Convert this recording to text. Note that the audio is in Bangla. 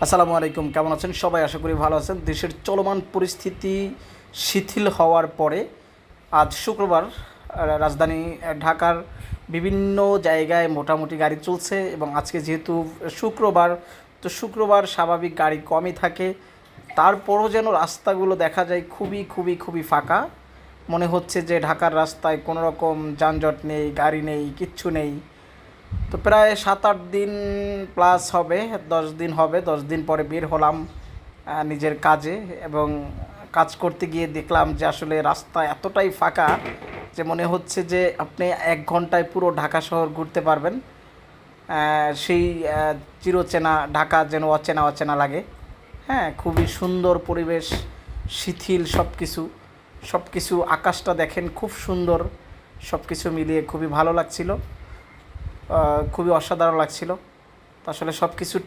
আসসালামু আলাইকুম, কেমন আছেন সবাই? আশা করি ভালো আছেন। দেশের চলমান পরিস্থিতি শিথিল হওয়ার পরে আজ শুক্রবার রাজধানী ঢাকার বিভিন্ন জায়গায় মোটামুটি গাড়ি চলছে এবং আজকে যেহেতু শুক্রবার, তো শুক্রবার স্বাভাবিক গাড়ি কমই থাকে। তারপরও যেন রাস্তাগুলো দেখা যায় খুবই খুবই খুবই ফাঁকা। মনে হচ্ছে যে ঢাকার রাস্তায় কোনো রকম যানজট নেই, গাড়ি নেই, কিচ্ছু নেই। তো প্রায় 7-8 দিন প্লাস হবে, 10 দিন হবে। 10 দিন পরে বের হলাম নিজের কাজে, এবং কাজ করতে গিয়ে দেখলাম যে আসলে রাস্তা এতটাই ফাঁকা যে মনে হচ্ছে যে আপনি 1 ঘন্টায় পুরো ঢাকা শহর ঘুরতে পারবেন। সেই চিরচেনা ঢাকা যেন অচেনা অচেনা লাগে। হ্যাঁ, খুবই সুন্দর পরিবেশ, শিথিল সব কিছু, সব কিছু। আকাশটা দেখেন খুব সুন্দর, সব কিছু মিলিয়ে খুবই ভালো লাগছিল, খুবই অসাধারণ লাগছিল। তো আসলে সব কিছু ঠিক